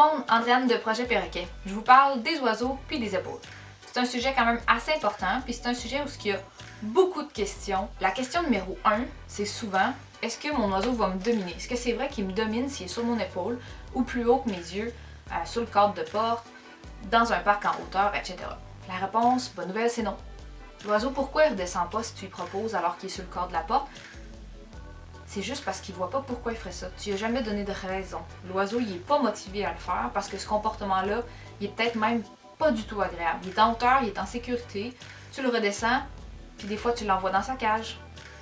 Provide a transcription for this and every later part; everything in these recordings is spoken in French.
monde, Andréane de Projet Perroquet. Je vous parle des oiseaux puis des épaules. C'est un sujet quand même assez important, puis c'est un sujet où il y a beaucoup de questions. La question numéro 1, c'est souvent, est-ce que mon oiseau va me dominer? Est-ce que c'est vrai qu'il me domine s'il est sur mon épaule ou plus haut que mes yeux, sur le cadre de porte, dans un parc en hauteur, etc. La réponse, bonne nouvelle, c'est non. L'oiseau, pourquoi il ne redescend pas si tu lui proposes alors qu'il est sur le cadre de la porte? C'est juste parce qu'il voit pas pourquoi il ferait ça. Tu lui as jamais donné de raison. L'oiseau, il est pas motivé à le faire parce que ce comportement-là, il est peut-être même pas du tout agréable. Il est en hauteur, il est en sécurité, tu le redescends, puis des fois tu l'envoies dans sa cage.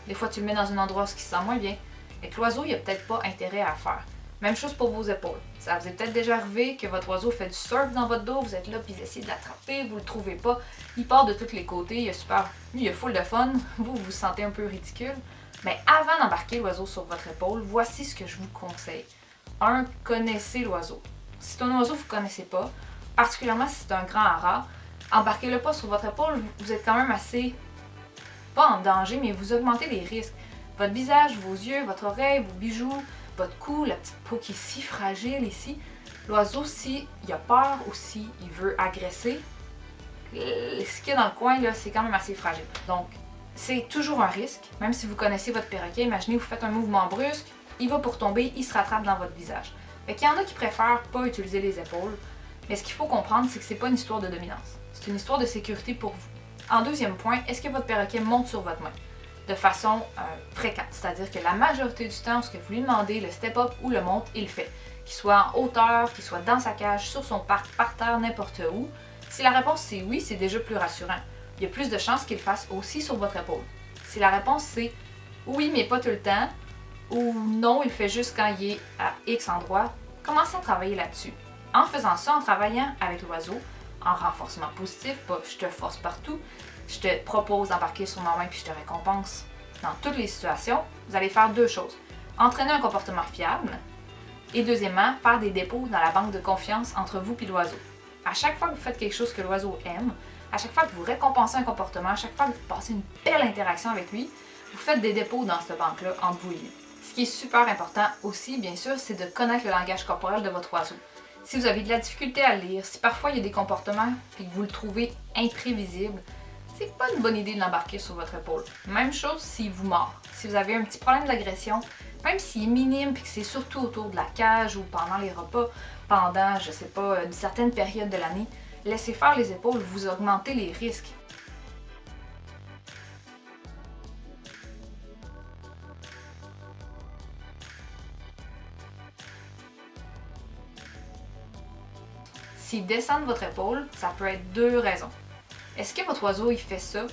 Des fois tu le mets dans un endroit où il se sent moins bien. Et que l'oiseau, il a peut-être pas intérêt à le faire. Même chose pour vos épaules. Ça vous est peut-être déjà arrivé que votre oiseau fait du surf dans votre dos, vous êtes là, puis vous essayez de l'attraper, vous le trouvez pas. Il part de tous les côtés, il a full de fun, vous vous sentez un peu ridicule. Mais avant d'embarquer l'oiseau sur votre épaule, voici ce que je vous conseille. 1. Connaissez l'oiseau. Si c'est un oiseau que vous ne connaissez pas, particulièrement si c'est un grand haras, embarquez-le pas sur votre épaule, vous êtes quand même assez, pas en danger, mais vous augmentez les risques. Votre visage, vos yeux, votre oreille, vos bijoux, votre cou, la petite peau qui est si fragile ici. L'oiseau, s'il a peur ou s'il veut agresser, ce qu'il y a dans le coin, là, c'est quand même assez fragile. Donc, c'est toujours un risque, même si vous connaissez votre perroquet. Imaginez, vous faites un mouvement brusque, il va pour tomber, il se rattrape dans votre visage. Fait qu'il y en a qui préfèrent pas utiliser les épaules, mais ce qu'il faut comprendre, c'est que c'est pas une histoire de dominance. C'est une histoire de sécurité pour vous. En deuxième point, est-ce que votre perroquet monte sur votre main? De façon fréquente, c'est-à-dire que la majorité du temps, ce que vous lui demandez, le step-up ou le monte, il le fait. Qu'il soit en hauteur, qu'il soit dans sa cage, sur son parc, par terre, n'importe où. Si la réponse c'est oui, c'est déjà plus rassurant. Il y a plus de chances qu'il le fasse aussi sur votre épaule. Si la réponse c'est oui, mais pas tout le temps, ou non, il le fait juste quand il est à X endroit, commencez à travailler là-dessus. En faisant ça, en travaillant avec l'oiseau, en renforcement positif, pas je te force partout, je te propose d'embarquer sur ma main puis je te récompense. Dans toutes les situations, vous allez faire deux choses. Entraîner un comportement fiable et deuxièmement, faire des dépôts dans la banque de confiance entre vous et l'oiseau. À chaque fois que vous faites quelque chose que l'oiseau aime, à chaque fois que vous récompensez un comportement, à chaque fois que vous passez une belle interaction avec lui, vous faites des dépôts dans cette banque-là entre vous et lui. Ce qui est super important aussi, bien sûr, c'est de connaître le langage corporel de votre oiseau. Si vous avez de la difficulté à le lire, si parfois il y a des comportements et que vous le trouvez imprévisible, c'est pas une bonne idée de l'embarquer sur votre épaule. Même chose s'il vous mord. Si vous avez un petit problème d'agression, même s'il est minime et que c'est surtout autour de la cage ou pendant les repas, pendant, je sais pas, une certaine période de l'année, laissez faire les épaules, vous augmentez les risques. S'il descend de votre épaule, ça peut être deux raisons. Est-ce que votre oiseau il fait ça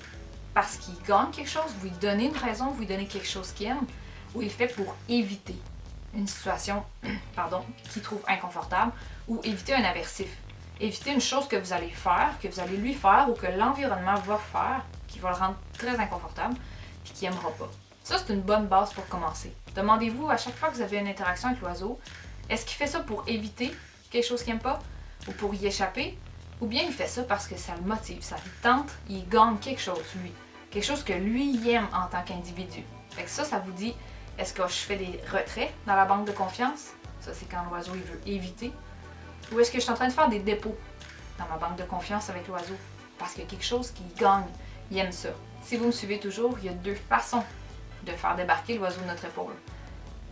parce qu'il gagne quelque chose, vous lui donnez une raison, vous lui donnez quelque chose qu'il aime, ou il le fait pour éviter une situation qu'il trouve inconfortable, ou éviter un aversif. Éviter une chose que vous allez faire, que vous allez lui faire, ou que l'environnement va faire, qui va le rendre très inconfortable, puis qu'il n'aimera pas. Ça, c'est une bonne base pour commencer. Demandez-vous à chaque fois que vous avez une interaction avec l'oiseau, est-ce qu'il fait ça pour éviter quelque chose qu'il n'aime pas, ou pour y échapper, ou bien il fait ça parce que ça le motive, ça lui tente, il gagne quelque chose, lui. Quelque chose que lui il aime en tant qu'individu. Fait que ça vous dit, est-ce que je fais des retraits dans la banque de confiance? Ça, c'est quand l'oiseau il veut éviter. Ou est-ce que je suis en train de faire des dépôts dans ma banque de confiance avec l'oiseau? Parce qu'il y a quelque chose qui gagne, il aime ça. Si vous me suivez toujours, il y a deux façons de faire débarquer l'oiseau de notre épaule.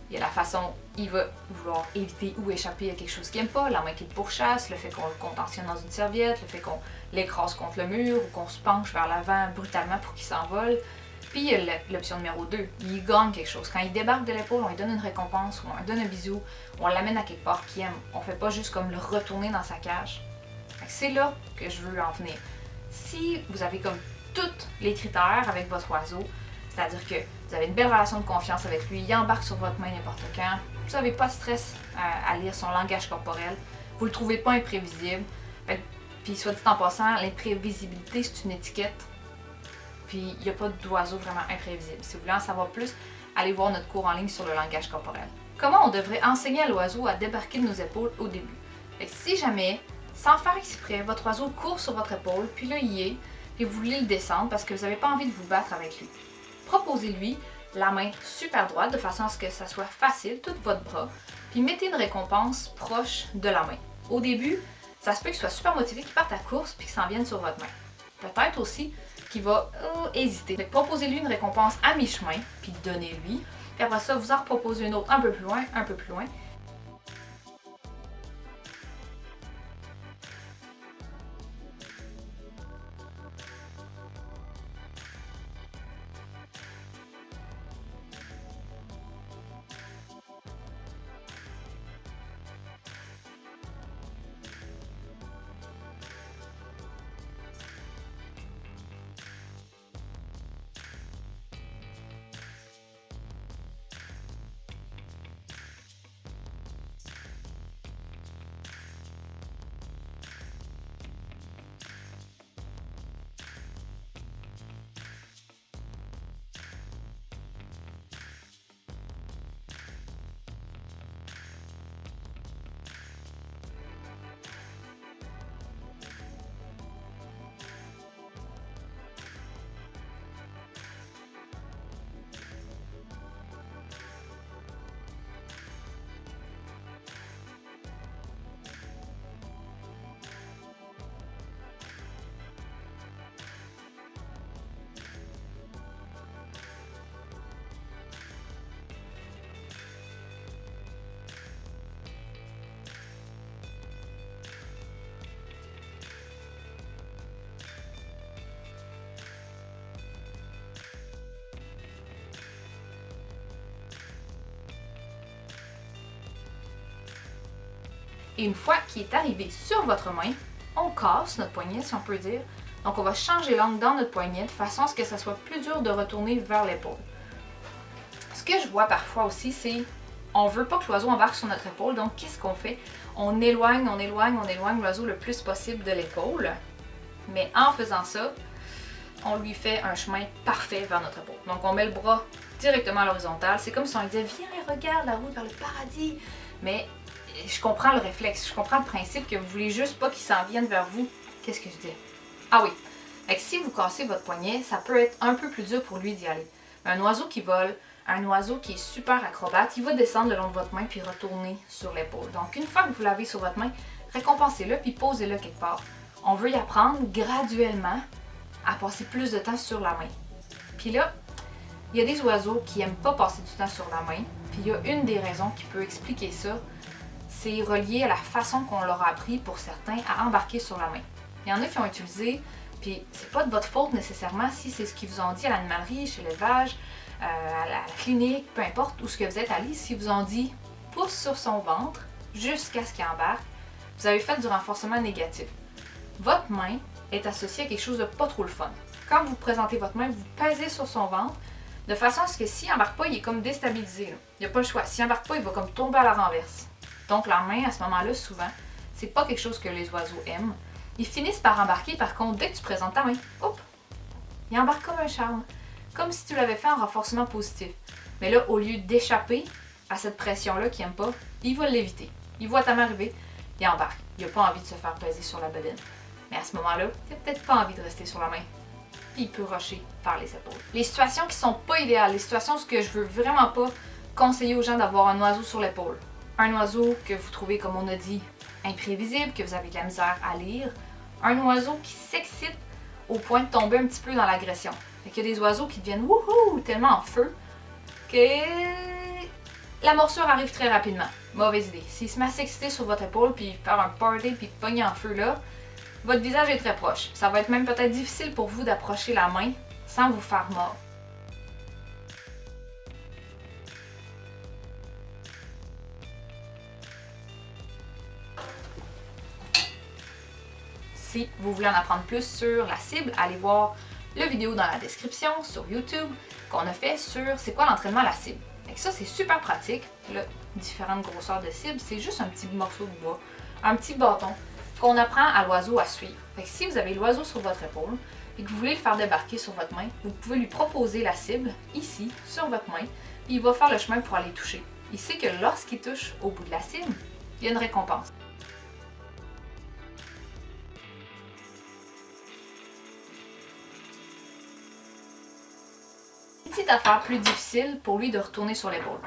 Il y a la façon, il va vouloir éviter ou échapper à quelque chose qu'il n'aime pas, la main qui le pourchasse, le fait qu'on le contentionne dans une serviette, le fait qu'on l'écrase contre le mur ou qu'on se penche vers l'avant brutalement pour qu'il s'envole. Puis il y a l'option numéro 2, il gagne quelque chose. Quand il débarque de l'épaule, on lui donne une récompense, ou on lui donne un bisou, on l'amène à quelque part qu'il aime. On fait pas juste comme le retourner dans sa cage. C'est là que je veux en venir. Si vous avez comme tous les critères avec votre oiseau, c'est-à-dire que vous avez une belle relation de confiance avec lui, il embarque sur votre main n'importe quand, vous n'avez pas de stress à lire son langage corporel, vous le trouvez pas imprévisible. Puis soit dit en passant, l'imprévisibilité c'est une étiquette, puis il n'y a pas d'oiseau vraiment imprévisible. Si vous voulez en savoir plus, allez voir notre cours en ligne sur le langage corporel. Comment on devrait enseigner à l'oiseau à débarquer de nos épaules au début? Si jamais, sans faire exprès, votre oiseau court sur votre épaule, puis là il y est, puis vous voulez le descendre parce que vous n'avez pas envie de vous battre avec lui. Proposez-lui la main super droite de façon à ce que ça soit facile, tout votre bras, puis mettez une récompense proche de la main. Au début, ça se peut qu'il soit super motivé, qu'il parte à course puis qu'il s'en vienne sur votre main. Peut-être aussi qu'il va hésiter. Proposez-lui une récompense à mi-chemin, puis donnez-lui. Puis après ça, vous en reproposez une autre un peu plus loin, un peu plus loin. Et une fois qu'il est arrivé sur votre main, on casse notre poignet, si on peut dire. Donc on va changer l'angle dans notre poignet de façon à ce que ça soit plus dur de retourner vers l'épaule. Ce que je vois parfois aussi, c'est on veut pas que l'oiseau embarque sur notre épaule, donc qu'est-ce qu'on fait? On éloigne l'oiseau le plus possible de l'épaule. Mais en faisant ça, on lui fait un chemin parfait vers notre épaule. Donc on met le bras directement à l'horizontale. C'est comme si on lui disait « Viens, regarde la route vers le paradis ». Mais je comprends le réflexe, je comprends le principe que vous voulez juste pas qu'il s'en vienne vers vous. Qu'est-ce que je dis? Ah oui, fait que si vous cassez votre poignet, ça peut être un peu plus dur pour lui d'y aller. Un oiseau qui vole, un oiseau qui est super acrobate, il va descendre le long de votre main puis retourner sur l'épaule. Donc une fois que vous l'avez sur votre main, récompensez-le puis posez-le quelque part. On veut y apprendre graduellement à passer plus de temps sur la main. Puis là, il y a des oiseaux qui n'aiment pas passer du temps sur la main. Puis il y a une des raisons qui peut expliquer ça, c'est relié à la façon qu'on leur a appris pour certains à embarquer sur la main. Il y en a qui ont utilisé, puis c'est pas de votre faute nécessairement si c'est ce qu'ils vous ont dit à l'animalerie, chez l'élevage, à la clinique, peu importe où ce que vous êtes allé, si vous ont dit pousse sur son ventre jusqu'à ce qu'il embarque, vous avez fait du renforcement négatif. Votre main est associée à quelque chose de pas trop le fun. Quand vous présentez votre main, vous pèsez sur son ventre de façon à ce que s'il embarque pas, il est comme déstabilisé. Là. Il n'y a pas le choix. S'il embarque pas, il va comme tomber à la renverse. Donc la main, à ce moment-là, souvent, c'est pas quelque chose que les oiseaux aiment. Ils finissent par embarquer, par contre, dès que tu présentes ta main, hop, il embarque comme un charme. Comme si tu l'avais fait en renforcement positif. Mais là, au lieu d'échapper à cette pression-là qu'il n'aime pas, il va l'éviter. Il voit ta main arriver, il embarque. Il n'a pas envie de se faire peser sur la bedaine. Mais à ce moment-là, il n'a peut-être pas envie de rester sur la main. Puis il peut rusher par les épaules. Les situations qui sont pas idéales, les situations où je veux vraiment pas conseiller aux gens d'avoir un oiseau sur l'épaule. Un oiseau que vous trouvez, comme on a dit, imprévisible, que vous avez de la misère à lire. Un oiseau qui s'excite au point de tomber un petit peu dans l'agression. Fait qu'il y a des oiseaux qui deviennent wouhou, tellement en feu que la morsure arrive très rapidement. Mauvaise idée. S'il se met à s'exciter sur votre épaule puis faire un party puis pogner en feu là, votre visage est très proche. Ça va être même peut-être difficile pour vous d'approcher la main sans vous faire mordre. Si vous voulez en apprendre plus sur la cible, allez voir la vidéo dans la description sur YouTube qu'on a fait sur c'est quoi l'entraînement à la cible. Et ça, c'est super pratique. Là, différentes grosseurs de cible, c'est juste un petit morceau de bois, un petit bâton qu'on apprend à l'oiseau à suivre. Fait que si vous avez l'oiseau sur votre épaule et que vous voulez le faire débarquer sur votre main, vous pouvez lui proposer la cible ici, sur votre main, puis il va faire le chemin pour aller toucher. Il sait que lorsqu'il touche au bout de la cible, il y a une récompense. Petite affaire plus difficile pour lui de retourner sur l'épaule.